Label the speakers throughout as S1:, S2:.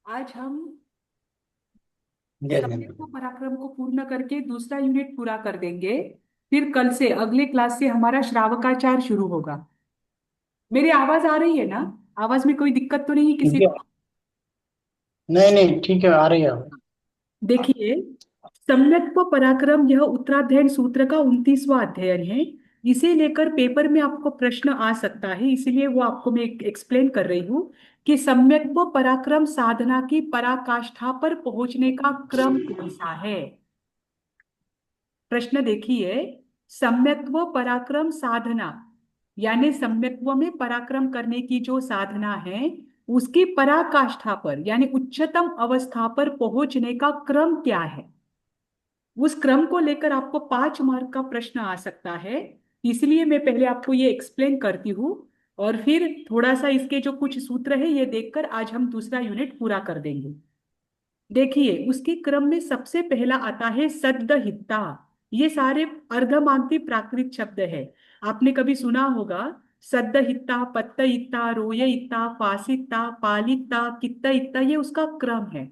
S1: आज हम
S2: जय
S1: सम्यक
S2: जगन्नाथ।
S1: पराक्रम को पूर्ण करके दूसरा यूनिट पूरा कर देंगे। फिर कल से अगले क्लास से हमारा श्रावकाचार शुरू होगा। मेरी आवाज आ रही है ना? आवाज में कोई दिक्कत तो नहीं किसी
S2: ठीक है।
S1: को?
S2: नहीं नहीं, ठीक है, आ रही है आवाज़।
S1: देखिए, सम्यक पराक्रम यह उत्तराध्ययन सूत्र का 29वां अध्ययन है। इसे लेकर पेपर में आपको प्रश्न आ सकता है, इसीलिए वो आपको मैं एक्सप्लेन कर रही हूँ कि सम्यक पराक्रम साधना की पराकाष्ठा पर पहुंचने का क्रम कौन सा है। प्रश्न देखिए, सम्यक्त्व पराक्रम साधना यानी सम्यक्त्व में पराक्रम करने की जो साधना है, उसकी पराकाष्ठा पर यानी उच्चतम अवस्था पर पहुंचने का क्रम क्या है। उस क्रम को लेकर आपको 5 मार्क का प्रश्न आ सकता है। इसलिए मैं पहले आपको ये एक्सप्लेन करती हूँ और फिर थोड़ा सा इसके जो कुछ सूत्र है ये देखकर आज हम दूसरा यूनिट पूरा कर देंगे। देखिए, उसके क्रम में सबसे पहला आता है सद्दहिता। ये सारे अर्धमागधी प्राकृत शब्द है। आपने कभी सुना होगा सद्दहिता, पत्तहिता, रोयहिता, फासिता, पालिता, कित्तहिता, ये उसका क्रम है।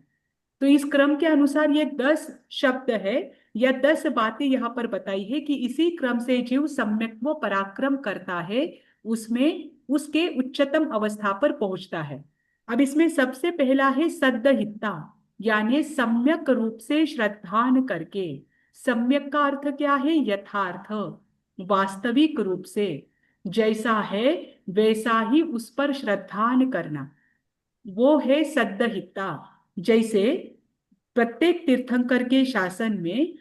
S1: तो इस क्रम के अनुसार ये 10 शब्द है या 10 बातें यहाँ पर बताई है कि इसी क्रम से जीव सम्यक वो पराक्रम करता है, उसमें उसके उच्चतम अवस्था पर पहुंचता है। अब इसमें सबसे पहला है सद्दहिता, यानी सम्यक रूप से श्रद्धान करके। सम्यक का अर्थ क्या है? यथार्थ, वास्तविक रूप से, जैसा है वैसा ही उस पर श्रद्धान करना, वो है सद्दहिता। जैसे प्रत्येक तीर्थंकर के शासन में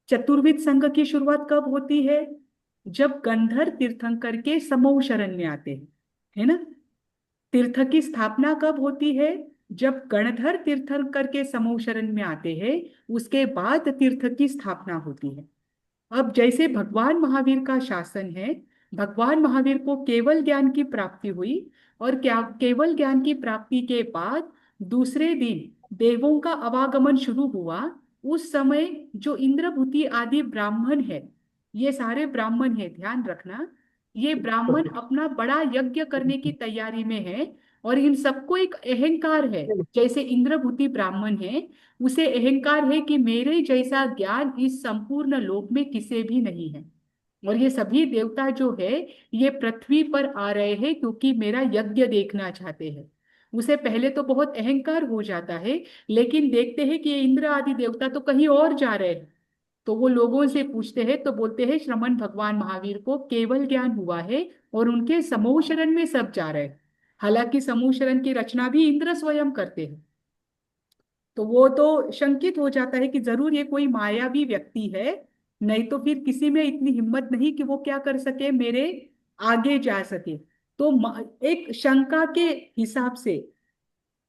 S1: चतुर्विध संघ की शुरुआत कब होती है? जब गंधर तीर्थंकर के समूह शरण में आते हैं, है ना? तीर्थ की स्थापना कब होती है? जब गणधर तीर्थंकर के समूह शरण में आते हैं, उसके बाद तीर्थ की स्थापना होती है। अब जैसे भगवान महावीर का शासन है, भगवान महावीर को केवल ज्ञान की प्राप्ति हुई और क्या केवल ज्ञान की प्राप्ति के बाद दूसरे दिन देवों का आवागमन शुरू हुआ। उस समय जो इंद्रभूति आदि ब्राह्मण है, ये सारे ब्राह्मण है, ध्यान रखना, ये ब्राह्मण अपना बड़ा यज्ञ करने की तैयारी में है और इन सबको एक अहंकार है। जैसे इंद्रभूति ब्राह्मण है, उसे अहंकार है कि मेरे जैसा ज्ञान इस संपूर्ण लोक में किसे भी नहीं है। और ये सभी देवता जो है, ये पृथ्वी पर आ रहे हैं क्योंकि मेरा यज्ञ देखना चाहते हैं। उसे पहले तो बहुत अहंकार हो जाता है, लेकिन देखते हैं कि ये इंद्र आदि देवता तो कहीं और जा रहे हैं। तो वो लोगों से पूछते हैं तो बोलते हैं श्रमण भगवान महावीर को केवल ज्ञान हुआ है और उनके समूह शरण में सब जा रहे हैं। हालांकि समूह शरण की रचना भी इंद्र स्वयं करते हैं। तो वो तो शंकित हो जाता है कि जरूर ये कोई मायावी व्यक्ति है, नहीं तो फिर किसी में इतनी हिम्मत नहीं कि वो क्या कर सके, मेरे आगे जा सके। तो एक शंका के हिसाब से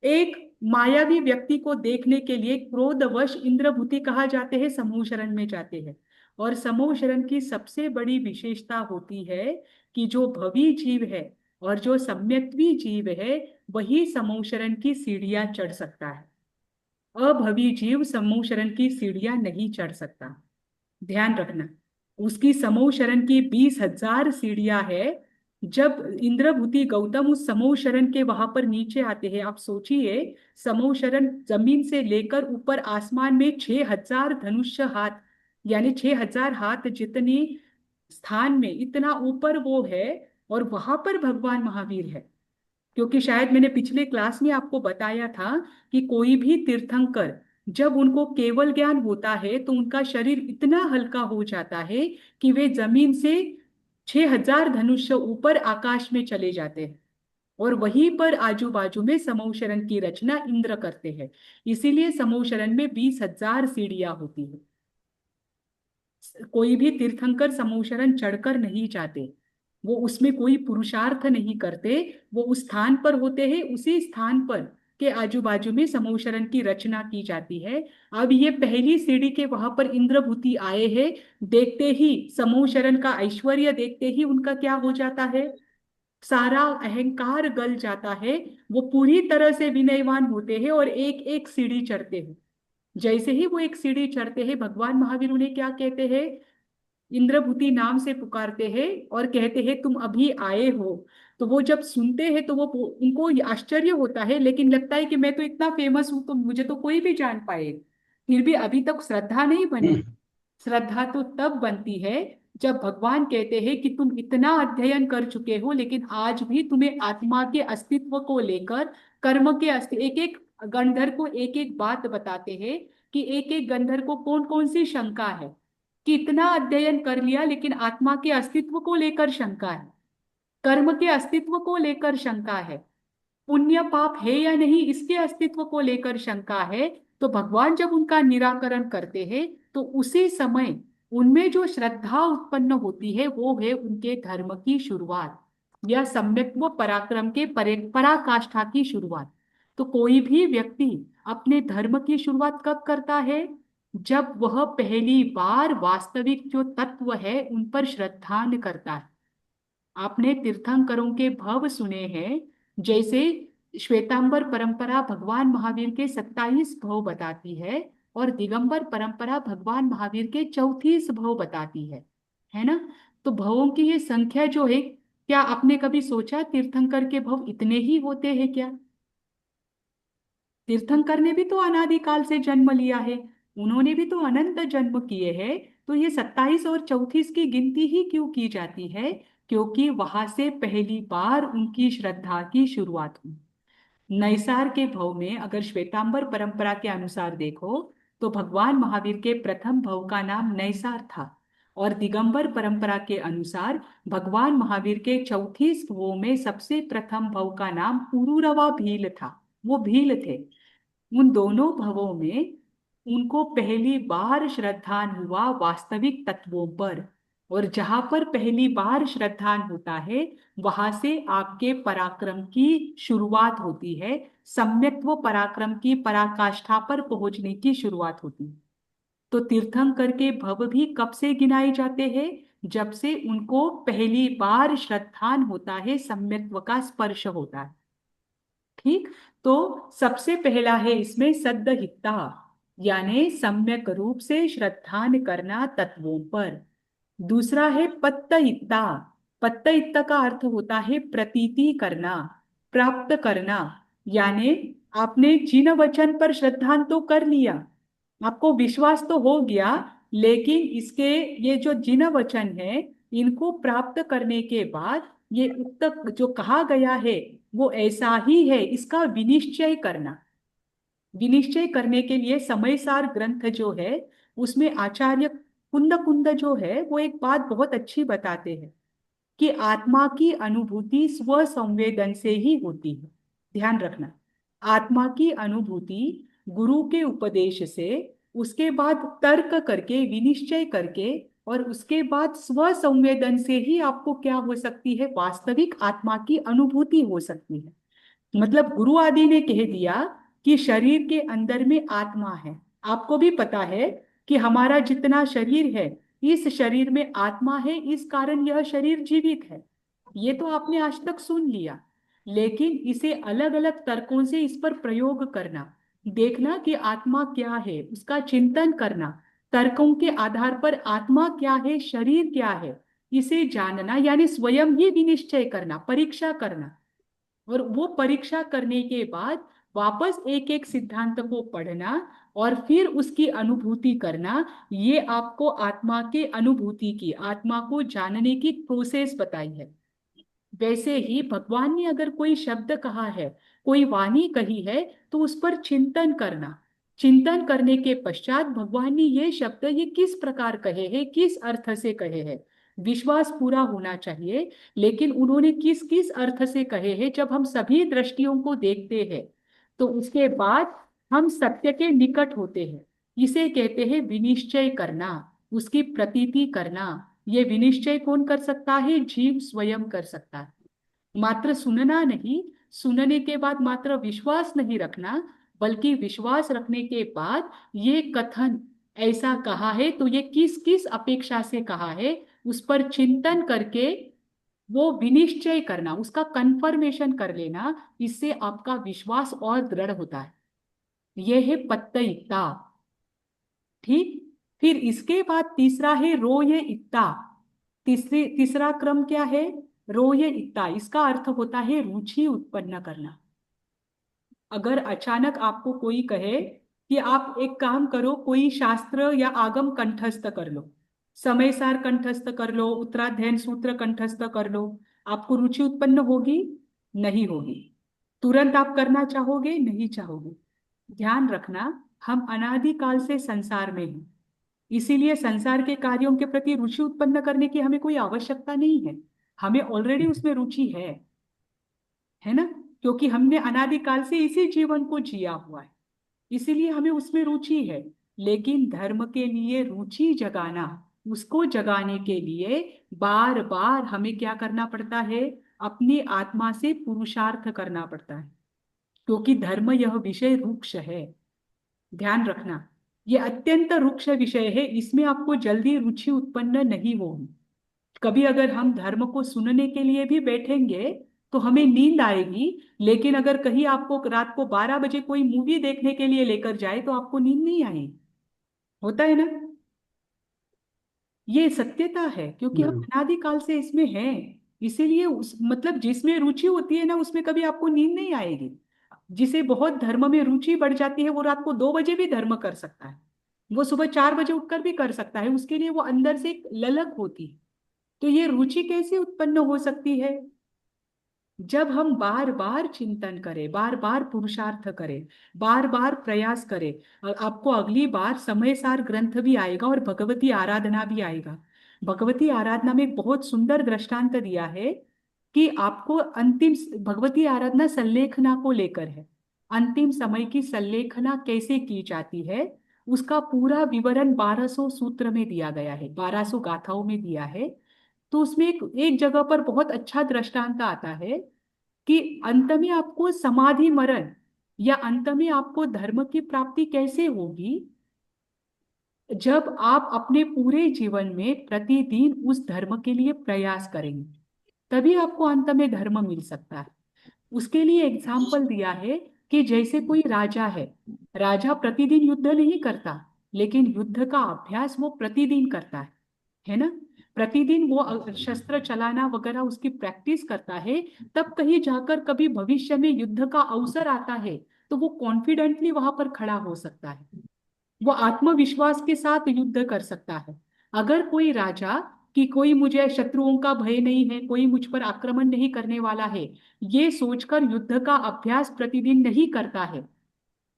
S1: एक मायावी व्यक्ति को देखने के लिए क्रोधवश इंद्रभूति कहा जाते हैं, समूह शरण में जाते हैं। और समूह शरण की सबसे बड़ी विशेषता होती है कि जो भवी जीव है और जो सम्यक्वी जीव है, वही समूह शरण की सीढ़ियां चढ़ सकता है। अभवी जीव समूह शरण की सीढ़ियां नहीं चढ़ सकता। ध्यान रखना, उसकी समूह शरण की 20,000 सीढ़ियां है। जब इंद्रभूति गौतम उस समूह शरण के वहां पर नीचे आते हैं, आप सोचिए, समूह शरण जमीन से लेकर ऊपर आसमान में 6,000 धनुष्य हाथ, यानी 6,000 हाथ जितनी स्थान में इतना ऊपर वो है, और वहां पर भगवान महावीर है। क्योंकि शायद मैंने पिछले क्लास में आपको बताया था कि कोई भी तीर्थंकर जब उनको केवल ज्ञान होता है तो उनका शरीर इतना हल्का हो जाता है कि वे जमीन से 6,000 धनुष्य ऊपर आकाश में चले जाते हैं। और वहीं पर आजू बाजू में समूह शरण की रचना इंद्र करते हैं। इसीलिए समूह शरण में 20,000 सीढ़ियां होती है। कोई भी तीर्थंकर समूह शरण चढ़कर नहीं जाते, वो उसमें कोई पुरुषार्थ नहीं करते। वो उस स्थान पर होते हैं, उसी स्थान पर के आजू बाजू में समूह शरण की रचना की जाती है। अब ये पहली सीढ़ी के वहां पर इंद्रभूति आए हैं, देखते ही समूह शरण का ऐश्वर्य देखते ही उनका क्या हो जाता है, सारा अहंकार गल जाता है। वो पूरी तरह से विनयवान होते हैं और एक एक सीढ़ी चढ़ते हैं। जैसे ही वो एक सीढ़ी चढ़ते हैं, भगवान महावीर उन्हें क्या कहते हैं, इंद्रभूति नाम से पुकारते हैं और कहते हैं तुम अभी आए हो, तो वो जब सुनते हैं तो वो उनको ये आश्चर्य होता है, लेकिन लगता है कि मैं तो इतना फेमस हूं तो मुझे तो कोई भी जान पाए, फिर भी अभी तक श्रद्धा नहीं बनी।
S2: हम्म,
S1: श्रद्धा तो तब बनती है जब भगवान कहते हैं कि तुम इतना अध्ययन कर चुके हो लेकिन आज भी तुम्हें आत्मा के अस्तित्व को लेकर, कर्म के अस्तित्व, एक एक गंधर्व को एक एक बात बताते हैं कि एक एक गंधर्व को कौन कौन सी शंका है, कि इतना अध्ययन कर लिया लेकिन आत्मा के अस्तित्व को लेकर शंका है, कर्म के अस्तित्व को लेकर शंका है, पुण्य पाप है या नहीं इसके अस्तित्व को लेकर शंका है। तो भगवान जब उनका निराकरण करते हैं तो उसी समय उनमें जो श्रद्धा उत्पन्न होती है वो है उनके धर्म की शुरुआत, या सम्यक व पराक्रम के पराकाष्ठा की शुरुआत। तो कोई भी व्यक्ति अपने धर्म की शुरुआत कब करता है? जब वह पहली बार वास्तविक जो तत्व है उन पर श्रद्धान करता है। आपने तीर्थंकरों के भव सुने हैं, जैसे श्वेतांबर परंपरा भगवान महावीर के 27 भव बताती है और दिगंबर परंपरा भगवान महावीर के 34 भव बताती है ना? तो भवों की ये संख्या जो है, क्या आपने कभी सोचा तीर्थंकर के भव इतने ही होते हैं क्या? तीर्थंकर ने भी तो अनादिकाल से जन्म लिया है, उन्होंने भी तो अनंत जन्म किए हैं। तो ये 27 और 34 की गिनती ही क्यों की जाती है? क्योंकि वहां से पहली बार उनकी श्रद्धा की शुरुआत हुई। नैसार के भव में अगर श्वेतांबर परंपरा के अनुसार देखो तो भगवान महावीर के प्रथम भव का नाम नैसार था, और दिगंबर परंपरा के अनुसार भगवान महावीर के 34 भवों में सबसे प्रथम भव का नाम पुरूरवा भील था। वो भील थे। उन दोनों भवों में उनको पहली बार श्रद्धान हुआ वास्तविक तत्वों पर, और जहां पर पहली बार श्रद्धान होता है वहां से आपके पराक्रम की शुरुआत होती है, सम्यक्त्व पराक्रम की पराकाष्ठा पर पहुंचने की शुरुआत होती है। तो तीर्थंकर के भव भी कब से गिनाए जाते हैं? जब से उनको पहली बार श्रद्धान होता है, सम्यक्त्व का स्पर्श होता है। ठीक। तो सबसे पहला है इसमें सद्दहिता, यानी सम्यक रूप से श्रद्धान करना तत्वों पर। दूसरा है पत्तहिता। पत्तहिता का अर्थ होता है प्रतीति करना, प्राप्त करना। यानी आपने जिन वचन पर श्रद्धान तो कर लिया, आपको विश्वास तो हो गया, लेकिन इसके ये जो जिन वचन है इनको प्राप्त करने के बाद ये उक्त जो कहा गया है वो ऐसा ही है, इसका विनिश्चय करना। विनिश्चय करने के लिए समयसार ग्रंथ जो है उसमें आचार्य कुंद कुंद जो है वो एक बात बहुत अच्छी बताते हैं कि आत्मा की अनुभूति स्व संवेदन से ही होती है। ध्यान रखना, आत्मा की अनुभूति गुरु के उपदेश से, उसके बाद तर्क करके विनिश्चय करके, और उसके बाद स्व संवेदन से ही आपको क्या हो सकती है? वास्तविक आत्मा की अनुभूति हो सकती है। मतलब गुरु आदि ने कह दिया कि शरीर के अंदर में आत्मा है। आपको भी पता है कि हमारा जितना शरीर है इस शरीर में आत्मा है, इस कारण यह शरीर जीवित है। ये तो आपने आज तक सुन लिया, लेकिन इसे अलग अलग तर्कों से इस पर प्रयोग करना, देखना कि आत्मा क्या है, उसका चिंतन करना, तर्कों के आधार पर आत्मा क्या है, शरीर क्या है, इसे जानना, यानी स्वयं ही विनिश्चय करना, परीक्षा करना। और वो परीक्षा करने के बाद वापस एक एक सिद्धांत को पढ़ना और फिर उसकी अनुभूति करना। ये आपको आत्मा के अनुभूति की, आत्मा को जानने की प्रोसेस बताई है। वैसे ही भगवान ने अगर कोई शब्द कहा है, कोई वाणी कही है, तो उस पर चिंतन करना। चिंतन करने के पश्चात भगवान ने ये शब्द ये किस प्रकार कहे हैं, किस अर्थ से कहे हैं, विश्वास पूरा होना चाहिए। लेकिन उन्होंने किस किस अर्थ से कहे हैं, जब हम सभी दृष्टियों को देखते हैं तो उसके बाद हम सत्य के निकट होते हैं। इसे कहते हैं विनिश्चय करना, उसकी प्रतीति करना। ये विनिश्चय कौन कर सकता है? जीव स्वयं कर सकता है। मात्र सुनना नहीं, सुनने के बाद मात्र विश्वास नहीं रखना, बल्कि विश्वास रखने के बाद ये कथन ऐसा कहा है तो ये किस किस अपेक्षा से कहा है, उस पर चिंतन करके वो विनिश्चय करना, उसका कंफर्मेशन कर लेना। इससे आपका विश्वास और दृढ़ होता है। यह है पत्तयिता। ठीक। फिर इसके बाद तीसरा है रोय इत्ता। तीसरा क्रम क्या है? रोये इत्ता, इसका अर्थ होता है रुचि उत्पन्न करना। अगर अचानक आपको कोई कहे कि आप एक काम करो, कोई शास्त्र या आगम कंठस्थ कर लो, समय सार कंठस्थ कर लो, उत्तराध्ययन सूत्र कंठस्थ कर लो, आपको रुचि उत्पन्न होगी? नहीं होगी। तुरंत आप करना चाहोगे? नहीं चाहोगे। ध्यान रखना, हम अनादिकाल से संसार में हैं, इसीलिए संसार के कार्यों के प्रति रुचि उत्पन्न करने की हमें कोई आवश्यकता नहीं है। हमें ऑलरेडी उसमें रुचि है ना? क्योंकि हमने अनादिकाल से इसी जीवन को जिया हुआ है, इसीलिए हमें उसमें रुचि है। लेकिन धर्म के लिए रुचि जगाना, उसको जगाने के लिए बार बार हमें क्या करना पड़ता है? अपनी आत्मा से पुरुषार्थ करना पड़ता है, क्योंकि धर्म यह विषय रुक्ष है। ध्यान रखना, ये अत्यंत रुक्ष विषय है, इसमें आपको जल्दी रुचि उत्पन्न नहीं होगी। कभी अगर हम धर्म को सुनने के लिए भी बैठेंगे तो हमें नींद आएगी, लेकिन अगर कहीं आपको रात को 12 बजे कोई मूवी देखने के लिए लेकर जाए तो आपको नींद नहीं आएगी। होता है ना? ये सत्यता है, क्योंकि हम
S2: हम्म।
S1: अनादिकाल से इसमें हैं। इसीलिए उस मतलब जिसमें रुचि होती है ना, उसमें कभी आपको नींद नहीं आएगी। जिसे बहुत धर्म में रुचि बढ़ जाती है वो रात को 2 बजे भी धर्म कर सकता है, वो सुबह 4 बजे उठकर भी कर सकता है, उसके लिए वो अंदर से एक ललक होती है। तो ये रुचि कैसे उत्पन्न हो सकती है? जब हम बार बार चिंतन करें, बार बार पुरुषार्थ करें, बार बार प्रयास करें। और आपको अगली बार समय सार ग्रंथ भी आएगा और भगवती आराधना भी आएगा। भगवती आराधना में एक बहुत सुंदर दृष्टांत दिया है कि आपको अंतिम, भगवती आराधना संलेखना को लेकर है। अंतिम समय की संलेखना कैसे की जाती है, उसका पूरा विवरण 1200 सूत्र में दिया गया है, 1200 गाथाओं में दिया है। तो उसमें एक एक जगह पर बहुत अच्छा दृष्टांत आता है कि अंत में आपको समाधि मरण या अंत में आपको धर्म की प्राप्ति कैसे होगी? जब आप अपने पूरे जीवन में प्रतिदिन उस धर्म के लिए प्रयास करेंगे, तभी आपको अंत में धर्म मिल सकता है। उसके लिए एग्जाम्पल दिया है कि जैसे कोई राजा है, राजा प्रतिदिन युद्ध नहीं करता, लेकिन युद्ध का अभ्यास वो प्रतिदिन करता है ना? प्रतिदिन वो शस्त्र चलाना वगैरह उसकी प्रैक्टिस करता है। तब कहीं जाकर कभी भविष्य में युद्ध का अवसर आता है तो वो कॉन्फिडेंटली वहां पर खड़ा हो सकता है, वो आत्मविश्वास के साथ युद्ध कर सकता है। अगर कोई राजा कि कोई मुझे शत्रुओं का भय नहीं है, कोई मुझ पर आक्रमण नहीं करने वाला है, ये सोचकर युद्ध का अभ्यास प्रतिदिन नहीं करता है,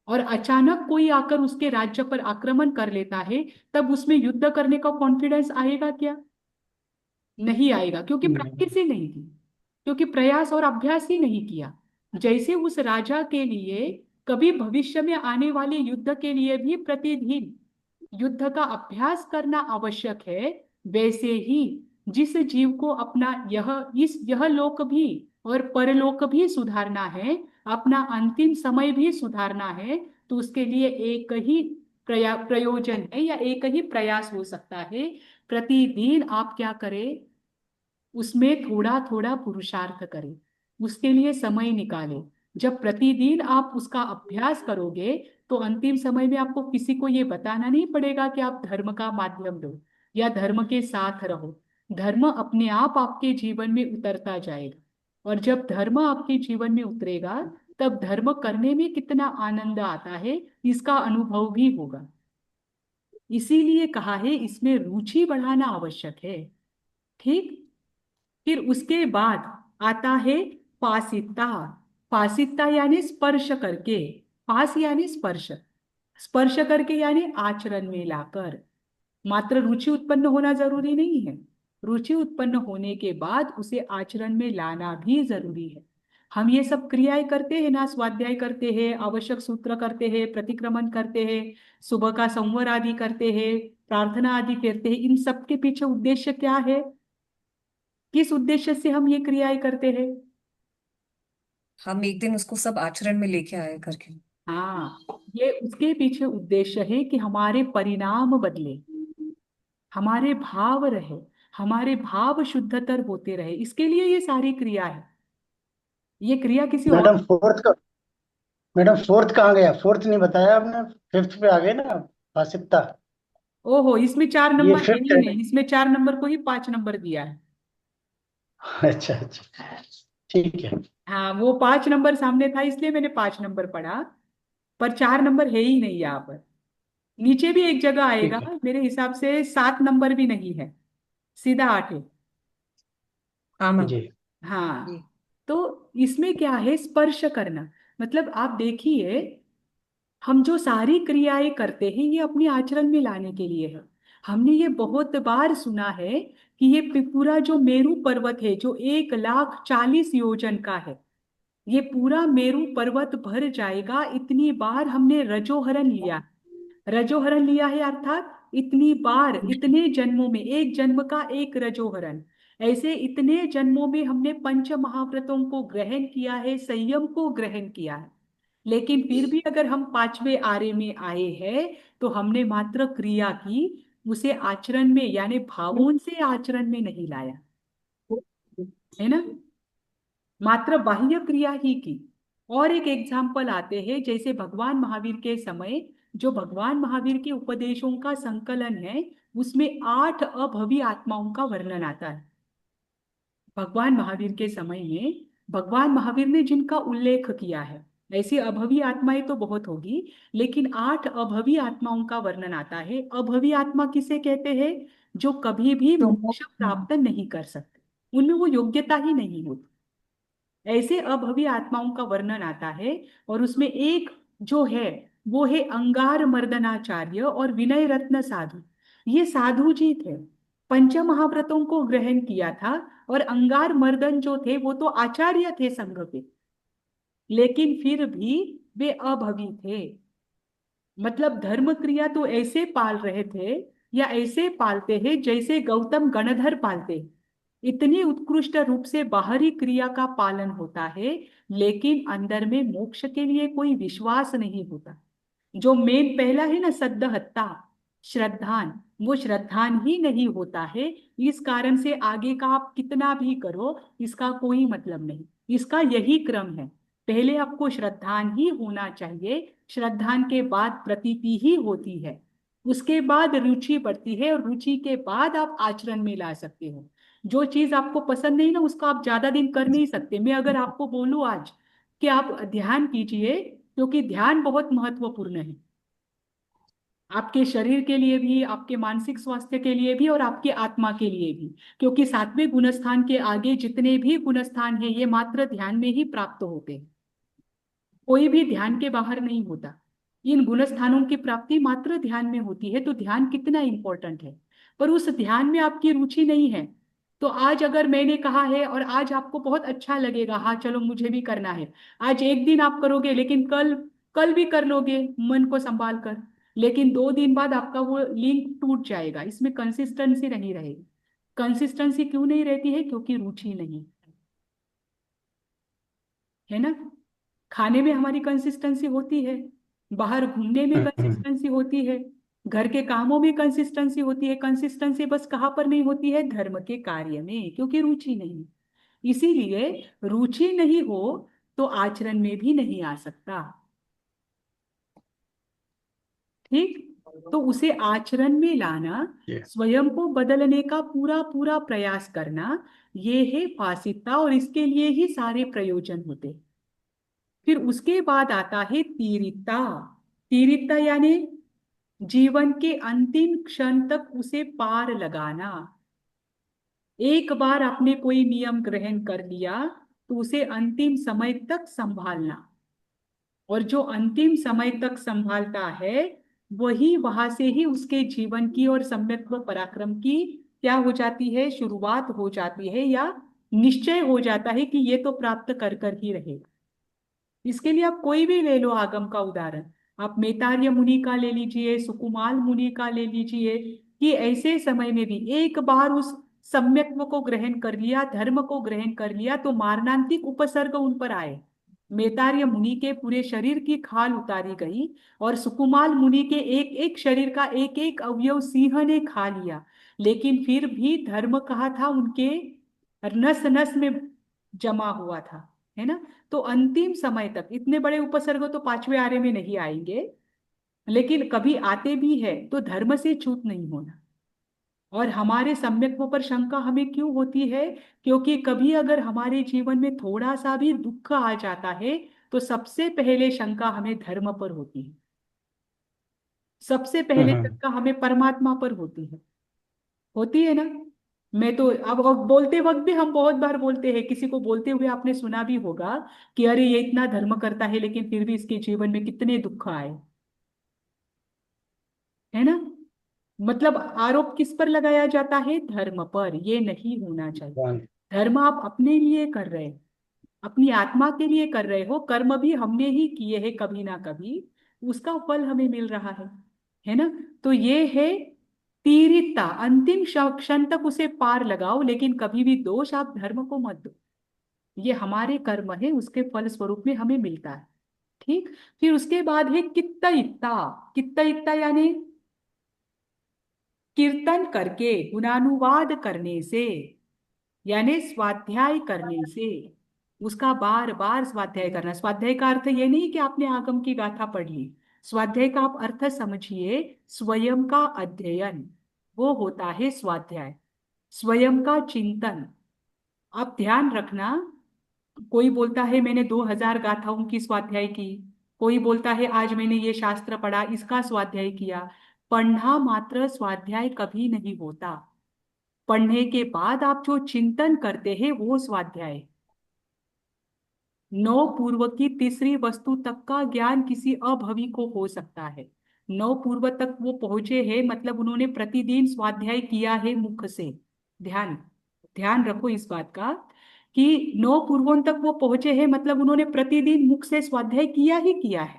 S1: और अचानक कोई आकर उसके राज्य पर आक्रमण कर लेता है, तब उसमें युद्ध करने का कॉन्फिडेंस आएगा क्या? नहीं आएगा, क्योंकि
S2: नहीं।
S1: प्रैक्टिस ही नहीं की, क्योंकि प्रयास और अभ्यास ही नहीं किया। जैसे उस राजा के लिए कभी भविष्य में आने वाले युद्ध के लिए भी प्रतिदिन युद्ध का अभ्यास करना आवश्यक है, वैसे ही जिस जीव को अपना यह लोक भी और परलोक भी सुधारना है, अपना अंतिम समय भी सुधारना है, तो उसके लिए एक ही प्रयोजन है या एक ही प्रयास हो सकता है। प्रतिदिन आप क्या करें? उसमें थोड़ा थोड़ा पुरुषार्थ करें, उसके लिए समय निकालें। जब प्रतिदिन आप उसका अभ्यास करोगे तो अंतिम समय में आपको किसी को ये बताना नहीं पड़ेगा कि आप धर्म का माध्यम लो या धर्म के साथ रहो। धर्म अपने आप आपके जीवन में उतरता जाएगा, और जब धर्म आपके जीवन में उतरेगा तब धर्म करने में कितना आनंद आता है इसका अनुभव भी होगा। इसीलिए कहा है इसमें रुचि बढ़ाना आवश्यक है। ठीक। फिर उसके बाद आता है पासिता। पासिता यानी स्पर्श करके, पास यानी स्पर्श, स्पर्श करके यानी आचरण में लाकर। मात्र रुचि उत्पन्न होना जरूरी नहीं है, रुचि उत्पन्न होने के बाद उसे आचरण में लाना भी जरूरी है। हम ये सब क्रियाएं करते हैं ना, स्वाध्याय करते हैं, आवश्यक सूत्र करते हैं, प्रतिक्रमण करते हैं, सुबह का संवर आदि करते हैं, प्रार्थना आदि करते हैं, इन सब के पीछे उद्देश्य क्या है? किस उद्देश्य से हम ये क्रियाएं करते हैं?
S3: हम एक दिन उसको सब आचरण में लेके आए करके।
S1: हाँ, ये उसके पीछे उद्देश्य है कि हमारे परिणाम बदले, हमारे भाव रहे, हमारे भाव शुद्धतर होते रहे, इसके लिए ये सारी क्रिया है। ये क्रिया किसी और।
S2: मैडम फोर्थ का, मैडम फोर्थ कहाँ गया? फोर्थ नहीं बताया आपने। फिफ्थ पे आ गए ना, फासिस्ता।
S1: ओहो, इसमें 4
S2: ये
S1: नंबर है
S2: फिफ्थ
S1: ही
S2: है।
S1: नहीं, इसमें 4 नंबर को ही 5 नंबर दिया है।
S2: अच्छा अच्छा, ठीक है।
S1: हाँ, वो 5 नंबर सामने था इसलिए मैंने 5 नंबर पढ़ा, पर 4 नंबर है ही नहीं यहाँ पर। नीचे भी एक जगह आएगा,
S2: ठीक है।
S1: मेरे हिसाब से 7 नंबर भी नहीं है, सीधा 8 है।
S3: हाँ मैम।
S2: जी।
S1: हाँ,
S3: जी।
S1: तो इसमें क्या है, स्पर्श करना। मतलब आप देखिए, हम जो सारी क्रियाएं करते हैं ये अपने आचरण में लाने के लिए है। हमने ये बहुत बार सुना है कि ये पूरा जो मेरू पर्वत है जो 1,40,000 योजन का है, ये पूरा मेरू पर्वत भर जाएगा, इतनी बार हमने रजोहरण लिया। रजोहरण लिया है अर्थात इतनी बार, इतने जन्मों में, एक जन्म का एक रजोहरण, ऐसे इतने जन्मों में हमने पंच महाव्रतों को ग्रहण किया है, संयम को ग्रहण किया है। लेकिन फिर भी अगर हम 5वें आरे में आए हैं तो हमने मात्र क्रिया की, उसे आचरण में यानी भावों से आचरण में नहीं लाया, है ना, मात्र बाह्य क्रिया ही की। और एक एग्जाम्पल आते हैं, जैसे भगवान महावीर के समय, जो भगवान महावीर के उपदेशों का संकलन है, उसमें 8 अभवी आत्माओं का वर्णन आता है। भगवान महावीर के समय में भगवान महावीर ने जिनका उल्लेख किया है, ऐसी अभवी आत्माएं तो बहुत होगी, लेकिन 8 अभवी आत्माओं का वर्णन आता है। अभवी आत्मा किसे कहते हैं? जो कभी भी
S3: तो
S1: मोक्ष प्राप्त नहीं कर सकते, उनमें वो योग्यता ही नहीं होती, ऐसे अभवी आत्माओं का वर्णन आता है। और उसमें एक जो है वो है अंगार मर्दनाचार्य और विनय रत्न साधु। ये साधु जी थे, पंच महाव्रतों को ग्रहण किया था, और अंगार मर्दन जो थे वो तो आचार्य थे संघ के, लेकिन फिर भी वे अभवी थे। मतलब धर्म क्रिया तो ऐसे पाल रहे थे, या ऐसे पालते हैं जैसे गौतम गणधर पालते हैं। इतनी उत्कृष्ट रूप से बाहरी क्रिया का पालन होता है, लेकिन अंदर में मोक्ष के लिए कोई विश्वास नहीं होता। जो मेन पहला है ना, सद्दहत्ता, श्रद्धान, वो श्रद्धान ही नहीं होता है। इस कारण से आगे का आप कितना भी करो, इसका कोई मतलब नहीं। इसका यही क्रम है, पहले आपको श्रद्धान ही होना चाहिए, श्रद्धान के बाद प्रतीति ही होती है, उसके बाद रुचि बढ़ती है, और रुचि के बाद आप आचरण में ला सकते हो। जो चीज आपको पसंद नहीं ना, उसको आप ज्यादा दिन कर नहीं सकते। मैं अगर आपको बोलूं आज कि आप ध्यान कीजिए, क्योंकि ध्यान बहुत महत्वपूर्ण है आपके शरीर के लिए भी, आपके मानसिक स्वास्थ्य के लिए भी, और आपकी आत्मा के लिए भी। क्योंकि 7वें गुणस्थान के आगे जितने भी गुणस्थान हैं ये मात्र ध्यान में ही प्राप्त होते हैं, कोई भी ध्यान के बाहर नहीं होता। इन गुण स्थानों की प्राप्ति मात्र ध्यान में होती है। तो ध्यान कितना इंपॉर्टेंट है, पर उस ध्यान में आपकी रुचि नहीं है, तो आज अगर मैंने कहा है और आज आपको बहुत अच्छा लगेगा, हाँ चलो मुझे भी करना है, आज एक दिन आप करोगे, लेकिन कल कल भी कर लोगे मन को संभाल कर, लेकिन 2 दिन बाद आपका वो लिंक टूट जाएगा, इसमें कंसिस्टेंसी नहीं रहेगी। कंसिस्टेंसी क्यों नहीं रहती है? क्योंकि रुचि नहीं है ना। खाने में हमारी कंसिस्टेंसी होती है, बाहर घूमने में
S2: हम्म।
S1: कंसिस्टेंसी होती है, घर के कामों में कंसिस्टेंसी होती है। कंसिस्टेंसी बस कहाँ पर नहीं होती है? धर्म के कार्य में, क्योंकि रुचि नहीं। इसीलिए रुचि नहीं हो तो आचरण में भी नहीं आ सकता। ठीक, तो उसे आचरण में लाना,
S2: ये
S1: स्वयं को बदलने का पूरा पूरा प्रयास करना, ये है फासिता, और इसके लिए ही सारे प्रयोजन होते हैं। फिर उसके बाद आता है तीरिता। तीरिता यानी जीवन के अंतिम क्षण तक उसे पार लगाना। एक बार आपने कोई नियम ग्रहण कर लिया तो उसे अंतिम समय तक संभालना, और जो अंतिम समय तक संभालता है वही, वहां से ही उसके जीवन की और सम्यक व पराक्रम की क्या हो जाती है? शुरुआत हो जाती है, या निश्चय हो जाता है कि ये तो प्राप्त कर कर ही रहेगा। इसके लिए आप कोई भी ले लो आगम का उदाहरण, आप मैतार्य मुनि का ले लीजिए, सुकुमाल मुनि का ले लीजिए, कि ऐसे समय में भी एक बार उस सम्यक्त्व को ग्रहण कर लिया, धर्म को ग्रहण कर लिया, तो मारणांतिक उपसर्ग उन पर आए। मैतार्य मुनि के पूरे शरीर की खाल उतारी गई, और सुकुमाल मुनि के एक एक शरीर का एक एक अवयव सिंह ने खा लिया, लेकिन फिर भी धर्म कहा था उनके नस नस में जमा हुआ था, है ना। तो अंतिम समय तक इतने बड़े उपसर्ग तो 5वें आरे में नहीं आएंगे, लेकिन कभी आते भी है तो धर्म से च्युत नहीं होना। और हमारे सम्यक्त्व पर शंका हमें क्यों होती है? क्योंकि कभी अगर हमारे जीवन में थोड़ा सा भी दुख आ जाता है तो सबसे पहले शंका हमें धर्म पर होती है, सबसे पहले
S2: हम्म।
S1: शंका हमें परमात्मा पर होती है ना। मैं तो अब बोलते वक्त भी हम बहुत बार बोलते हैं, किसी को बोलते हुए आपने सुना भी होगा कि अरे ये इतना धर्म करता है लेकिन फिर भी इसके जीवन में कितने दुख आए, है ना। मतलब आरोप किस पर लगाया जाता है? धर्म पर। ये नहीं होना चाहिए।
S2: हाँ।
S1: धर्म आप अपने लिए कर रहे हो, अपनी आत्मा के लिए कर रहे हो, कर्म भी हमने ही किए हैं कभी ना कभी, उसका फल हमें मिल रहा है ना। तो ये है तीरिता, अंतिम क्षण तक उसे पार लगाओ, लेकिन कभी भी दोष आप धर्म को मत दो। ये हमारे कर्म है, उसके फल स्वरूप में हमें मिलता है। ठीक। फिर उसके बाद है कित्तयित्ता। कित्तयित्ता यानी कीर्तन करके, गुणानुवाद करने से, यानी स्वाध्याय करने से, उसका बार बार स्वाध्याय करना। स्वाध्याय का अर्थ ये नहीं कि आपने आगम की गाथा पढ़ ली। स्वाध्याय का आप अर्थ समझिए, स्वयं का अध्ययन, वो होता है स्वाध्याय। स्वयं का चिंतन। आप ध्यान रखना, कोई बोलता है मैंने 2000 गाथाओं की स्वाध्याय की, कोई बोलता है आज मैंने ये शास्त्र पढ़ा इसका स्वाध्याय किया। पढ़ना मात्र स्वाध्याय कभी नहीं होता। पढ़ने के बाद आप जो चिंतन करते हैं वो स्वाध्याय है। नौ पूर्व की तीसरी वस्तु तक का ज्ञान किसी अभवी को हो सकता है। नौ पूर्व तक वो पहुंचे हैं, मतलब उन्होंने प्रतिदिन स्वाध्याय किया है मुख से। ध्यान ध्यान रखो इस बात का, कि नौ पूर्वों तक वो पहुंचे हैं, मतलब उन्होंने प्रतिदिन मुख से स्वाध्याय किया ही किया है।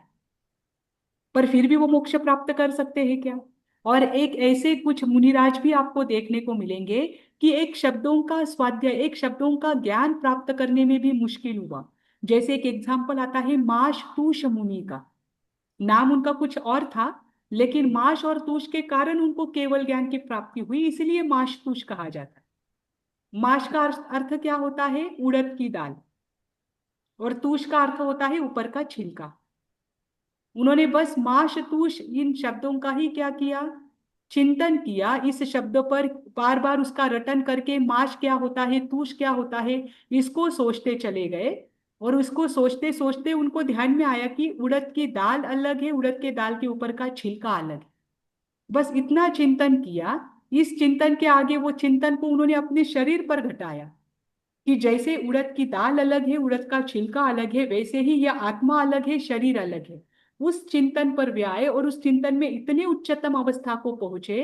S1: पर फिर भी वो मोक्ष प्राप्त कर सकते हैं क्या? और एक ऐसे कुछ मुनिराज भी आपको देखने को मिलेंगे कि एक शब्दों का स्वाध्याय, एक शब्दों का ज्ञान प्राप्त करने में भी मुश्किल हुआ। जैसे एक एग्जाम्पल आता है माश तूष मुनि का। नाम उनका कुछ और था, लेकिन माश और तूष के कारण उनको केवल ज्ञान की प्राप्ति हुई, इसलिए माश तूष कहा जाता है। माश का अर्थ क्या होता है? उड़द की दाल। और तूष का अर्थ होता है ऊपर का छिलका। उन्होंने बस माश तूष इन शब्दों का ही क्या किया? चिंतन किया। इस शब्द पर बार बार उसका रटन करके माश क्या होता है, तूष क्या होता है, इसको सोचते चले गए। और उसको सोचते सोचते उनको ध्यान में आया कि उड़द की दाल अलग है, उड़द के दाल के ऊपर का छिलका अलग है। बस इतना चिंतन किया। इस चिंतन के आगे वो चिंतन को उन्होंने अपने शरीर पर घटाया, कि जैसे उड़द की दाल अलग है, उड़द का छिलका अलग है, वैसे ही यह आत्मा अलग है, शरीर अलग है। उस चिंतन पर वे आए और उस चिंतन में इतने उच्चतम अवस्था को पहुंचे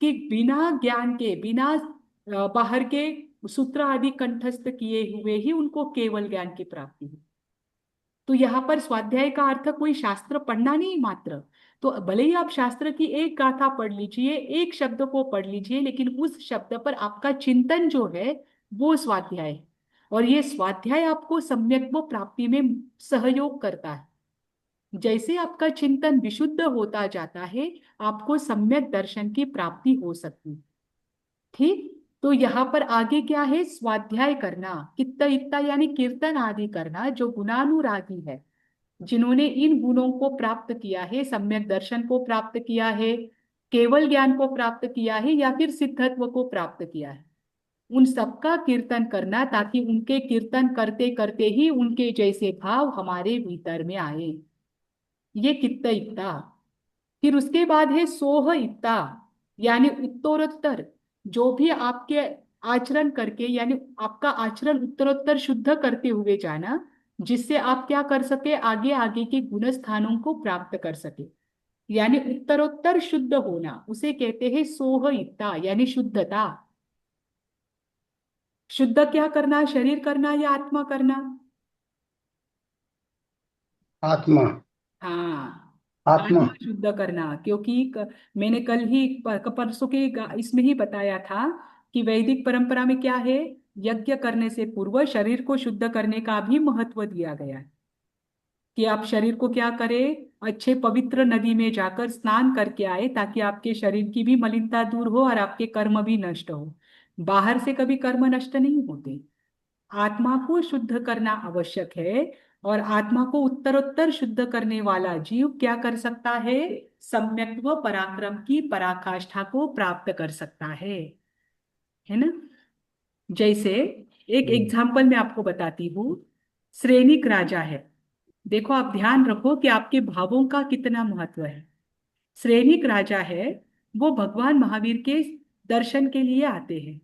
S1: कि बिना ज्ञान के, बिना बाहर के सूत्र आदि कंठस्थ किए हुए ही उनको केवल ज्ञान की प्राप्ति हुई। तो यहाँ पर स्वाध्याय का अर्थ कोई शास्त्र पढ़ना नहीं मात्र। तो भले ही आप शास्त्र की एक गाथा पढ़ लीजिए, एक शब्द को पढ़ लीजिए, लेकिन उस शब्द पर आपका चिंतन जो है वो स्वाध्याय है। और ये स्वाध्याय आपको सम्यक वो प्राप्ति में सहयोग करता है। जैसे आपका चिंतन विशुद्ध होता जाता है, आपको सम्यक दर्शन की प्राप्ति हो सकती है। ठीक। तो यहाँ पर आगे क्या है? स्वाध्याय करना, कित्ता इत्ता यानी कीर्तन आदि करना, जो गुणानुरागी है, जिन्होंने इन गुणों को प्राप्त किया है, सम्यक दर्शन को प्राप्त किया है, केवल ज्ञान को प्राप्त किया है, या फिर सिद्धत्व को प्राप्त किया है, उन सबका कीर्तन करना, ताकि उनके कीर्तन करते करते ही उनके जैसे भाव हमारे भीतर में आए। ये कित्त इत्ता। फिर उसके बाद है सोह इत्ता, यानी उत्तरोत्तर, जो भी आपके आचरण करके, यानी आपका आचरण उत्तरोत्तर शुद्ध करते हुए जाना, जिससे आप क्या कर सके? आगे आगे के गुण स्थानों को प्राप्त कर सके। यानी उत्तरोत्तर शुद्ध होना, उसे कहते हैं सोह इत्ता, यानी शुद्धता। शुद्ध क्या करना? शरीर करना या आत्मा करना?
S2: आत्मा।
S1: हाँ,
S2: आत्मा।
S1: आत्मा शुद्ध करना। क्योंकि मैंने कल ही परसों के इसमें ही बताया था कि वैदिक परंपरा में क्या है, यज्ञ करने से पूर्व शरीर को शुद्ध करने का भी महत्व दिया गया है। कि आप शरीर को क्या करें? अच्छे पवित्र नदी में जाकर स्नान करके आए, ताकि आपके शरीर की भी मलिनता दूर हो और आपके कर्म भी नष्ट हो। बाहर से कभी कर्म नष्ट नहीं होते। आत्मा को शुद्ध करना आवश्यक है। और आत्मा को उत्तरोत्तर शुद्ध करने वाला जीव क्या कर सकता है? सम्यक्त्व पराक्रम की पराकाष्ठा को प्राप्त कर सकता है ना। जैसे एक
S2: हम्म।
S1: एग्जाम्पल मैं आपको बताती हूँ। श्रेणिक राजा है। देखो, आप ध्यान रखो कि आपके भावों का कितना महत्व है। श्रेणिक राजा है, वो भगवान महावीर के दर्शन के लिए आते हैं।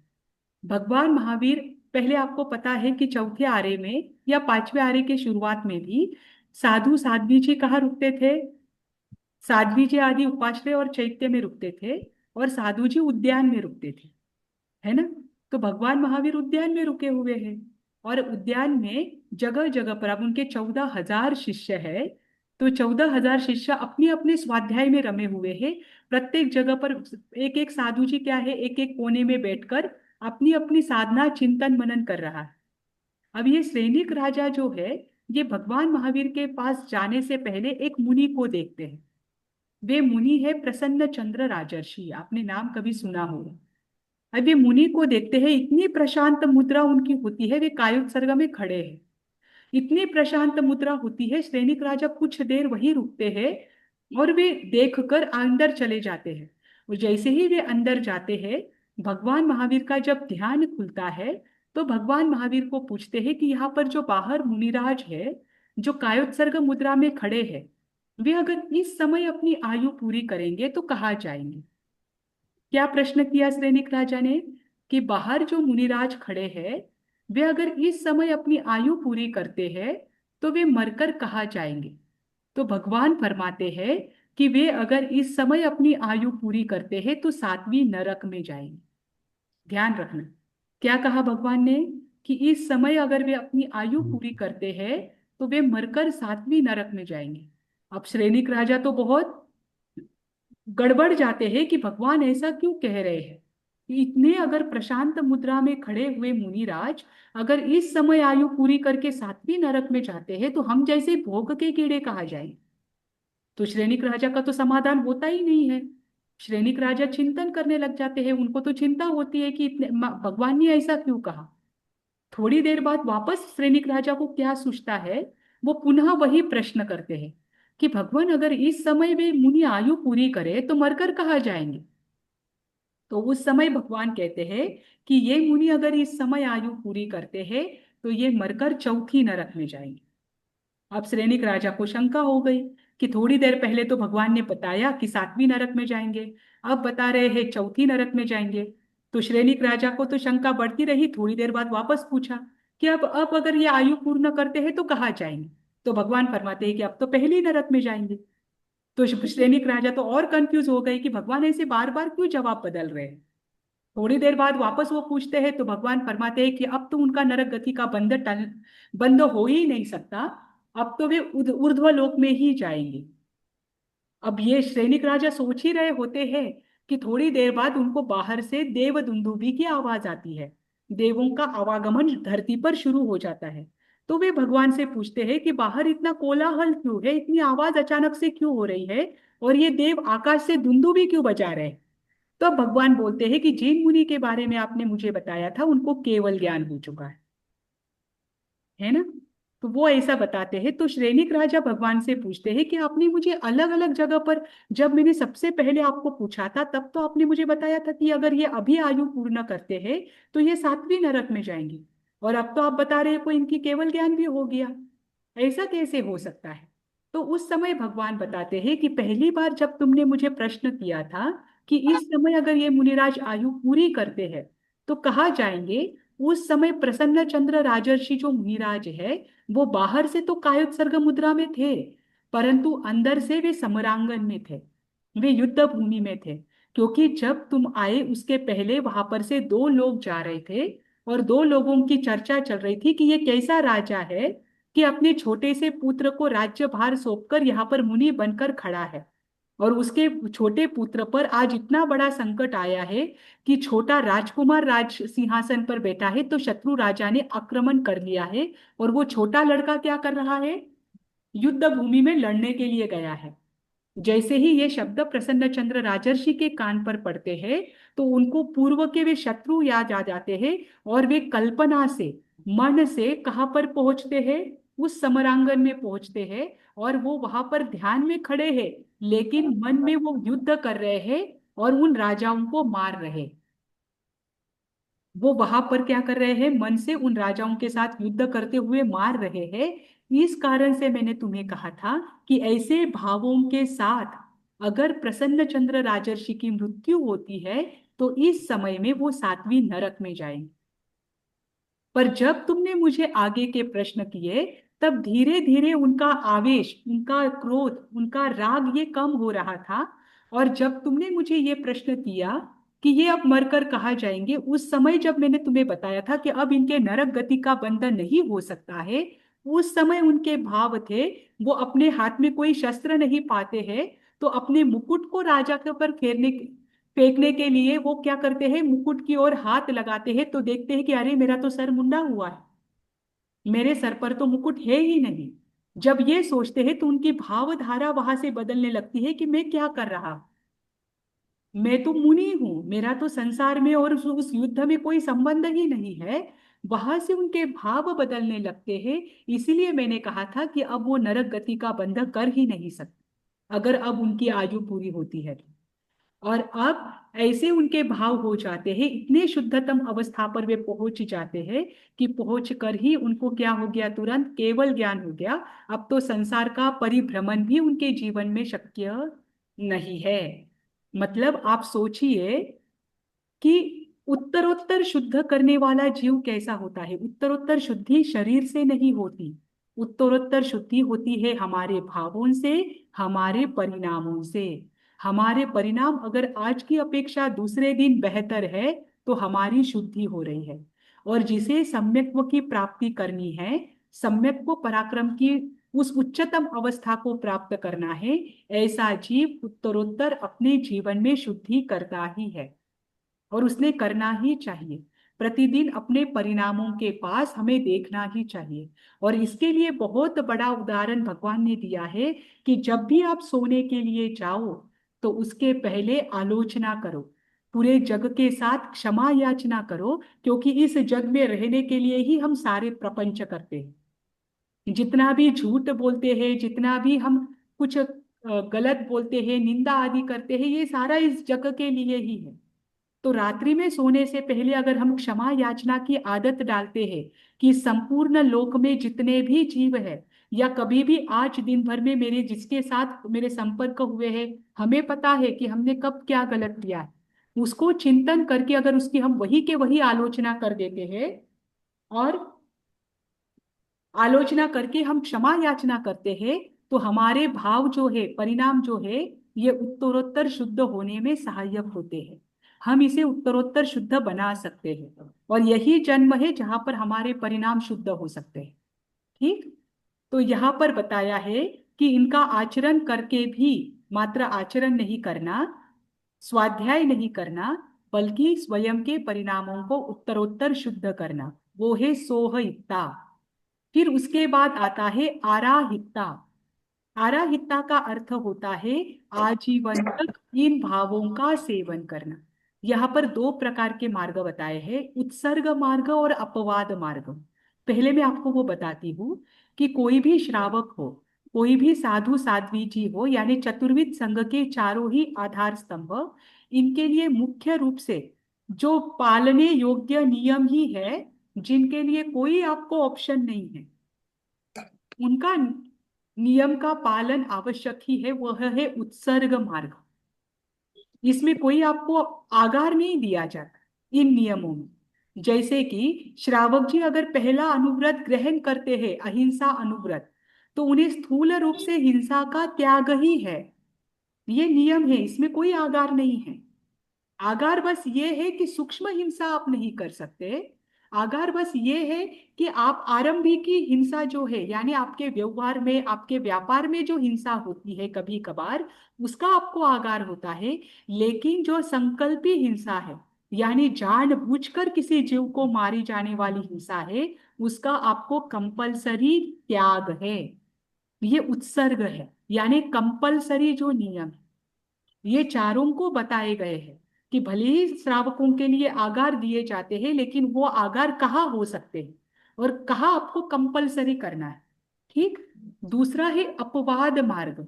S1: भगवान महावीर, पहले आपको पता है कि चौथे आरे में या पांचवें आरे के शुरुआत में भी साधु साध्वी जी कहाँ रुकते थे? साध्वी जी आदि उपाश्रय और चैत्य में रुकते थे, और साधु जी उद्यान में रुकते थे, है ना। तो भगवान महावीर उद्यान में रुके हुए हैं, और उद्यान में जगह जगह पर, अब उनके 14,000 शिष्य है, तो 14,000 शिष्य अपने अपने स्वाध्याय में रमे हुए हैं। प्रत्येक जगह पर एक एक साधु जी क्या है, एक एक कोने में बैठकर अपनी अपनी साधना चिंतन मनन कर रहा है। अब ये सैनिक राजा जो है, ये भगवान महावीर के पास जाने से पहले एक मुनि को देखते हैं। वे मुनि है प्रसन्न चंद्र राजर्षि, आपने नाम कभी सुना होगा। अब ये मुनि को देखते हैं, इतनी प्रशांत मुद्रा उनकी होती है, वे कायोत्सर्ग में खड़े हैं। इतनी प्रशांत मुद्रा होती है, सैनिक राजा कुछ देर वहीं रुकते हैं, और वे देखकर अंदर चले जाते हैं। और जैसे ही वे अंदर जाते हैं, भगवान महावीर का जब ध्यान खुलता है, तो भगवान महावीर को पूछते हैं कि यहाँ पर जो बाहर मुनिराज है, जो कायोत्सर्ग मुद्रा में खड़े हैं, वे अगर इस समय अपनी आयु पूरी करेंगे तो कहाँ जाएंगे? क्या प्रश्न किया सैनिक राजा ने? कि बाहर जो मुनिराज खड़े हैं, वे अगर इस समय अपनी आयु पूरी करते हैं तो वे मरकर कहाँ जाएंगे? तो भगवान फरमाते हैं कि वे अगर इस समय अपनी आयु पूरी करते हैं तो सातवीं नरक में जाएंगे। ध्यान रखना, क्या कहा भगवान ने? कि इस समय अगर वे अपनी आयु पूरी करते हैं तो वे मरकर सातवीं नरक में जाएंगे। अब सैनिक राजा तो बहुत गड़बड़ जाते हैं कि भगवान ऐसा क्यों कह रहे हैं। कि इतने अगर प्रशांत मुद्रा में खड़े हुए मुनिराज अगर इस समय आयु पूरी करके सातवीं नरक में जाते हैं, तो हम जैसे भोग के कीड़े कहाँ जाएं? तो श्रेणिक राजा का तो समाधान होता ही नहीं है। श्रेणिक राजा चिंतन करने लग जाते हैं, उनको तो चिंता होती है कि इतने भगवान ने ऐसा क्यों कहा। थोड़ी देर बाद वापस श्रेणिक राजा को क्या सूझता है, वो पुनः वही प्रश्न करते हैं कि भगवान अगर इस समय वे मुनि आयु पूरी करे तो मरकर कहाँ जाएंगे? तो उस समय भगवान कहते हैं कि ये मुनि अगर इस समय आयु पूरी करते हैं तो ये मरकर चौथी नरक में जाएंगे। अब सैनिक राजा को शंका हो गई कि थोड़ी देर पहले तो भगवान ने बताया कि सातवीं नरक में जाएंगे, अब बता रहे हैं चौथी नरक में जाएंगे। तो सैनिक राजा को तो शंका बढ़ती रही, थोड़ी देर बाद वापस पूछा कि अब अगर ये आयु पूर्ण करते हैं तो कहाँ जाएंगे? तो भगवान फरमाते हैं कि अब तो पहली नरक में जाएंगे। तो सैनिक राजा तो और कंफ्यूज हो गए कि भगवान ऐसे बार बार क्यों जवाब बदल रहे हैं। थोड़ी देर बाद वापस वो पूछते हैं तो भगवान फरमाते हैं कि अब तो उनका नरक गति का बंद हो ही नहीं सकता। अब तो वे ऊर्ध्व लोक में ही जाएंगे। अब ये सैनिक राजा सोच ही रहे होते हैं कि थोड़ी देर बाद उनको बाहर से देव दुंदुभी की आवाज आती है। देवों का आवागमन धरती पर शुरू हो जाता है। तो वे भगवान से पूछते हैं कि बाहर इतना कोलाहल क्यों है, इतनी आवाज अचानक से क्यों हो रही है, और ये देव आकाश से दुंदुभी क्यों बजा रहे हैं? तो अब भगवान बोलते हैं कि जिन मुनि के बारे में आपने मुझे बताया था उनको केवल ज्ञान हो चुका है ना। तो वो ऐसा बताते हैं। तो श्रेणिक राजा भगवान से पूछते हैं कि आपने मुझे अलग अलग जगह पर, जब मैंने सबसे पहले आपको पूछा था तब तो आपने मुझे बताया था कि अगर ये अभी आयु पूर्ण करते हैं तो ये सातवीं नरक में जाएंगे, और अब तो आप बता रहे हो इनकी केवल ज्ञान भी हो गया। ऐसा कैसे हो सकता है? तो उस समय भगवान बताते हैं कि पहली बार जब तुमने मुझे प्रश्न किया था कि इस समय अगर ये मुनिराज आयु पूरी करते हैं तो कहाँ जाएंगे, उस समय प्रसन्न चंद्र राजर्षि जो मुनिराज है, वो बाहर से तो कायोत्सर्ग मुद्रा में थे, परंतु अंदर से वे समरांगन में थे, वे युद्ध भूमि में थे। क्योंकि जब तुम आए उसके पहले वहां पर से दो लोग जा रहे थे, और दो लोगों की चर्चा चल रही थी कि ये कैसा राजा है कि अपने छोटे से पुत्र को राज्यभार सौंपकर यहाँ पर मुनि बनकर खड़ा है, और उसके छोटे पुत्र पर आज इतना बड़ा संकट आया है कि छोटा राजकुमार राज सिंहासन पर बैठा है, तो शत्रु राजा ने आक्रमण कर लिया है, और वो छोटा लड़का क्या कर रहा है? युद्ध भूमि में लड़ने के लिए गया है। जैसे ही ये शब्द प्रसन्न चंद्र राजर्षि के कान पर पड़ते हैं, तो उनको पूर्व के वे शत्रु याद आ जाते हैं, और वे कल्पना से, मन से कहाँ पर पहुंचते हैं? उस समरांगण में पहुंचते हैं और वो वहां पर ध्यान में खड़े हैं, लेकिन मन में वो युद्ध कर रहे हैं और उन राजाओं को मार रहे। वो वहां पर क्या कर रहे हैं, मन से उन राजाओं के साथ युद्ध करते हुए मार रहे हैं। इस कारण से मैंने तुम्हें कहा था कि ऐसे भावों के साथ अगर प्रसन्न चंद्र राजर्षि की मृत्यु होती है तो इस समय में वो सातवीं नरक में जाएंगे। पर जब तुमने मुझे आगे के प्रश्न किए, तब धीरे धीरे उनका आवेश, उनका क्रोध, उनका राग ये कम हो रहा था। और जब तुमने मुझे ये प्रश्न किया कि ये अब मरकर कहाँ जाएंगे, उस समय जब मैंने तुम्हें बताया था कि अब इनके नरक गति का बंधन नहीं हो सकता है, उस समय उनके भाव थे, वो अपने हाथ में कोई शस्त्र नहीं पाते हैं, तो अपने मुकुट को राजा के ऊपर फेंकने के लिए वो क्या करते हैं, मुकुट की ओर हाथ लगाते हैं तो देखते हैं कि अरे मेरा तो सर मुंडा हुआ है, मेरे सर पर तो मुकुट है ही नहीं। जब ये सोचते हैं तो उनकी भावधारा वहां से बदलने लगती है कि मैं क्या कर रहा, मैं तो मुनि हूं, मेरा तो संसार में और उस युद्ध में कोई संबंध ही नहीं है। वहां से उनके भाव बदलने लगते हैं। इसीलिए मैंने कहा था कि अब वो नरक गति का बंध कर ही नहीं सकते, अगर अब उनकी आयु पूरी होती है तो। और अब ऐसे उनके भाव हो जाते हैं, इतने शुद्धतम अवस्था पर वे पहुंच जाते हैं कि पहुंच कर ही उनको क्या हो गया, तुरंत केवल ज्ञान हो गया। अब तो संसार का परिभ्रमण भी उनके जीवन में शक्य नहीं है। मतलब आप सोचिए कि उत्तरोत्तर शुद्ध करने वाला जीव कैसा होता है। उत्तरोत्तर शुद्धि शरीर से नहीं होती, उत्तरोत्तर शुद्धि होती है हमारे भावों से, हमारे परिणामों से। हमारे परिणाम अगर आज की अपेक्षा दूसरे दिन बेहतर है तो हमारी शुद्धि हो रही है। और जिसे सम्यक्त्व की प्राप्ति करनी है, सम्यक्त्व पराक्रम की उस उच्चतम अवस्था को प्राप्त करना है, ऐसा जीव उत्तरोत्तर अपने जीवन में शुद्धि करता ही है और उसने करना ही चाहिए। प्रतिदिन अपने परिणामों के पास हमें देखना ही चाहिए। और इसके लिए बहुत बड़ा उदाहरण भगवान ने दिया है कि जब भी आप सोने के लिए जाओ तो उसके पहले आलोचना करो, पूरे जग के साथ क्षमा याचना करो, क्योंकि इस जग में रहने के लिए ही हम सारे प्रपंच करते हैं। जितना भी झूठ बोलते हैं, जितना भी हम कुछ गलत बोलते हैं, निंदा आदि करते हैं, ये सारा इस जग के लिए ही है। तो रात्रि में सोने से पहले अगर हम क्षमा याचना की आदत डालते हैं कि संपूर्ण लोक में जितने भी जीव है, या कभी भी आज दिन भर में मेरे जिसके साथ मेरे संपर्क हुए हैं, हमें पता है कि हमने कब क्या गलत किया है, उसको चिंतन करके अगर उसकी हम वही के वही आलोचना कर देते हैं और आलोचना करके हम क्षमा याचना करते हैं, तो हमारे भाव जो है, परिणाम जो है, ये उत्तरोत्तर शुद्ध होने में सहायक होते हैं। हम इसे उत्तरोत्तर शुद्ध बना सकते हैं और यही जन्म है जहां पर हमारे परिणाम शुद्ध हो सकते हैं। ठीक। तो यहाँ पर बताया है कि इनका आचरण करके भी, मात्र आचरण नहीं करना, स्वाध्याय नहीं करना, बल्कि स्वयं के परिणामों को उत्तरोत्तर शुद्ध करना, वो है सोहहिता। फिर उसके बाद आता है आराहिता। आराहिता का अर्थ होता है आजीवन तक इन भावों का सेवन करना। यहाँ पर दो प्रकार के मार्ग बताए हैं, उत्सर्ग मार्ग और अपवाद मार्ग। पहले मैं आपको वो बताती हूँ कि कोई भी श्रावक हो, कोई भी साधु साध्वी जी हो, यानी चतुर्विध संघ के चारों ही आधार स्तंभ, इनके लिए मुख्य रूप से जो पालने योग्य नियम ही है, जिनके लिए कोई आपको ऑप्शन नहीं है, उनका नियम का पालन आवश्यक ही है, वह है उत्सर्ग मार्ग। इसमें कोई आपको आगार नहीं दिया जाता इन नियमों में। जैसे कि श्रावक जी अगर पहला अनुव्रत ग्रहण करते हैं, अहिंसा अनुव्रत, तो उन्हें स्थूल रूप से हिंसा का त्याग ही है, ये नियम है, इसमें कोई आगार नहीं है। आगार बस ये है कि सूक्ष्म हिंसा आप नहीं कर सकते। आगार बस ये है कि आप आरंभिकी हिंसा जो है, यानी आपके व्यवहार में, आपके व्यापार में जो हिंसा होती है कभी कभार, उसका आपको आगार होता है। लेकिन जो संकल्पी हिंसा है, यानी जानबूझकर किसी जीव को मारी जाने वाली हिंसा है, उसका आपको कंपलसरी त्याग है। ये उत्सर्ग है, यानी कंपलसरी जो नियम है, ये चारों को बताए गए हैं कि भले ही श्रावकों के लिए आगार दिए जाते हैं, लेकिन वो आगार कहाँ हो सकते हैं और कहाँ आपको कंपलसरी करना है। ठीक। दूसरा है अपवाद मार्ग।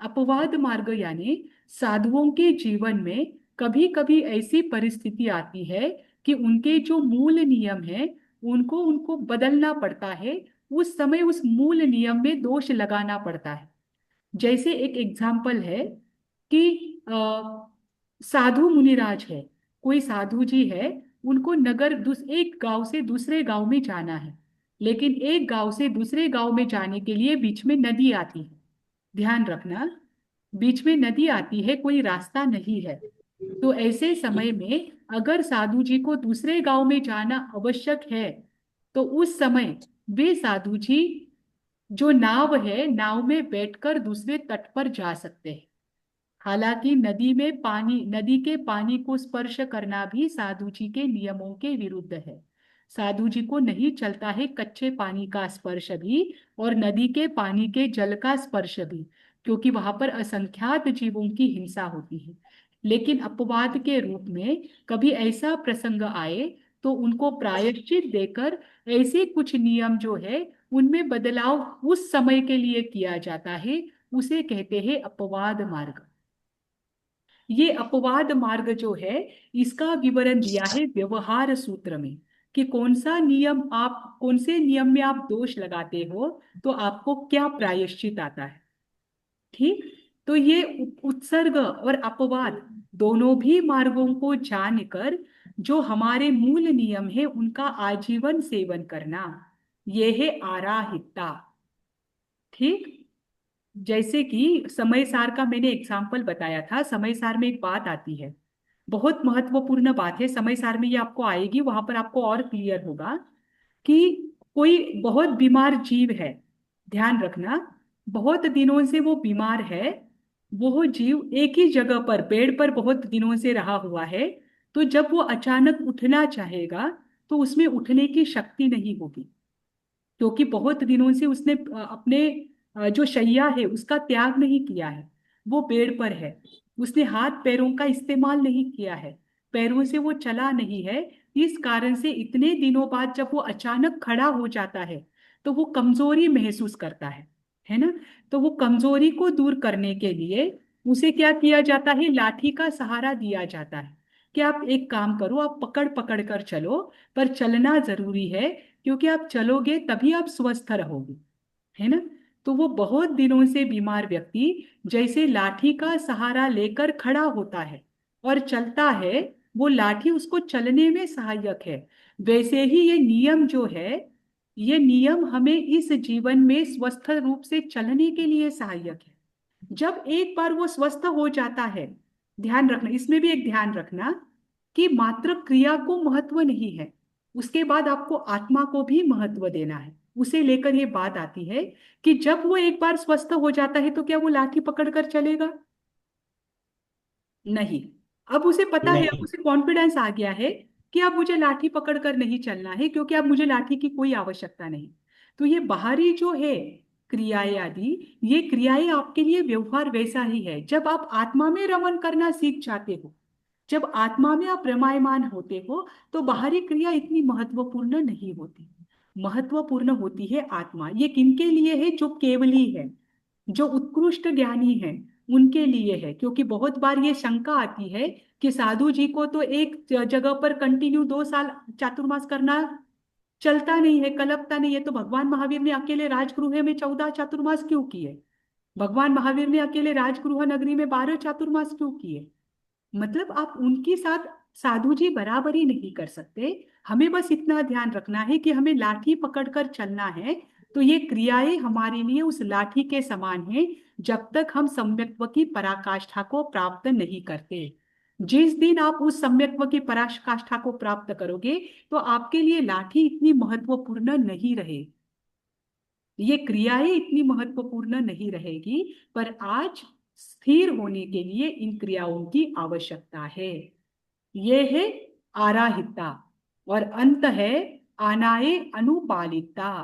S1: अपवाद मार्ग यानी साधुओं के जीवन में कभी कभी ऐसी परिस्थिति आती है कि उनके जो मूल नियम है उनको उनको बदलना पड़ता है। उस समय उस मूल नियम में दोष लगाना पड़ता है। जैसे एक एग्जाम्पल है कि साधु मुनिराज है, कोई साधु जी है, उनको एक गांव से दूसरे गांव में जाना है। लेकिन एक गांव से दूसरे गांव में जाने के लिए बीच में नदी आती है। ध्यान रखना, बीच में नदी आती है, कोई रास्ता नहीं है। तो ऐसे समय में अगर साधु जी को दूसरे गांव में जाना आवश्यक है तो उस समय वे साधु जी जो नाव है, नाव में बैठकर दूसरे तट पर जा सकते हैं। हालांकि नदी के पानी को स्पर्श करना भी साधु जी के नियमों के विरुद्ध है। साधु जी को नहीं चलता है कच्चे पानी का स्पर्श भी और नदी के पानी के जल का स्पर्श भी, क्योंकि वहां पर असंख्यात जीवों की हिंसा होती है। लेकिन अपवाद के रूप में कभी ऐसा प्रसंग आए तो उनको प्रायश्चित देकर ऐसे कुछ नियम जो है उनमें बदलाव उस समय के लिए किया जाता है। उसे कहते हैं अपवाद मार्ग। ये अपवाद मार्ग जो है इसका विवरण दिया है व्यवहार सूत्र में कि कौन से नियम में आप दोष लगाते हो तो आपको क्या प्रायश्चित आता है। ठीक। तो ये उत्सर्ग और अपवाद दोनों भी मार्गों को जानकर जो हमारे मूल नियम है उनका आजीवन सेवन करना, ये है आराहिता। ठीक। जैसे कि समय सार का मैंने एग्जाम्पल बताया था, समय सार में एक बात आती है, बहुत महत्वपूर्ण बात है, समय सार में ये आपको आएगी, वहां पर आपको और क्लियर होगा कि कोई बहुत बीमार जीव है। ध्यान रखना, बहुत दिनों से वो बीमार है, वो जीव एक ही जगह पर पेड़ पर बहुत दिनों से रहा हुआ है। तो जब वो अचानक उठना चाहेगा तो उसमें उठने की शक्ति नहीं होगी, क्योंकि बहुत दिनों से उसने अपने जो शैया है उसका त्याग नहीं किया है। वो पेड़ पर है, उसने हाथ पैरों का इस्तेमाल नहीं किया है, पैरों से वो चला नहीं है। इस कारण से इतने दिनों बाद जब वो अचानक खड़ा हो जाता है तो वो कमजोरी महसूस करता है ना। तो वो कमजोरी को दूर करने के लिए उसे क्या किया जाता है, लाठी का सहारा दिया जाता है कि आप एक काम करो, आप पकड़ पकड़ कर चलो, पर चलना जरूरी है, क्योंकि आप चलोगे तभी आप स्वस्थ रहोगे, है ना। तो वो बहुत दिनों से बीमार व्यक्ति जैसे लाठी का सहारा लेकर खड़ा होता है और चलता है, वो लाठी उसको चलने में सहायक है। वैसे ही ये नियम जो है, ये नियम हमें इस जीवन में स्वस्थ रूप से चलने के लिए सहायक है। जब एक बार वो स्वस्थ हो जाता है, ध्यान रखना, इसमें भी एक ध्यान रखना कि मात्र क्रिया को महत्व नहीं है, उसके बाद आपको आत्मा को भी महत्व देना है। उसे लेकर ये बात आती है कि जब वो एक बार स्वस्थ हो जाता है तो क्या वो लाठी पकड़कर चलेगा? नहीं। अब उसे पता है, अब
S2: नहीं।
S1: उसे कॉन्फिडेंस आ गया है कि अब मुझे लाठी पकड़कर नहीं चलना है, क्योंकि अब मुझे लाठी की कोई आवश्यकता नहीं। तो ये बाहरी जो है क्रियाएं आदि, ये क्रियाएं आपके लिए व्यवहार वैसा ही है। जब आप आत्मा में रमन करना सीख जाते हो, जब आत्मा में आप रमायमान होते हो, तो बाहरी क्रिया इतनी महत्वपूर्ण नहीं होती। महत्वपूर्ण होती है आत्मा। ये किनके लिए है? जो केवली है, जो उत्कृष्ट ज्ञानी है, उनके लिए है। क्योंकि बहुत बार ये शंका आती है कि साधु जी को तो एक जगह पर कंटिन्यू 2 साल चातुर्मास करना चलता नहीं है, कलपता नहीं है, तो भगवान महावीर ने अकेले राजगृह में 14 चातुर्मास क्यों किए? भगवान महावीर ने अकेले राजगृह नगरी में 12 चातुर्मास क्यों किए? मतलब आप उनके साथ साधु जी बराबरी नहीं कर सकते। हमें बस इतना ध्यान रखना है कि हमें लाठी पकड़कर चलना है। तो ये क्रियाएं हमारे लिए उस लाठी के समान है, जब तक हम सम्यक्त्व की पराकाष्ठा को प्राप्त नहीं करते। जिस दिन आप उस सम्यक्त्व की पराकाष्ठा को प्राप्त करोगे तो आपके लिए लाठी इतनी महत्वपूर्ण नहीं रहे, ये क्रियाएं इतनी महत्वपूर्ण नहीं रहेगी। पर आज स्थिर होने के लिए इन क्रियाओं की आवश्यकता है। ये है आराहिता, और अंत है आनाए अनुपालिता।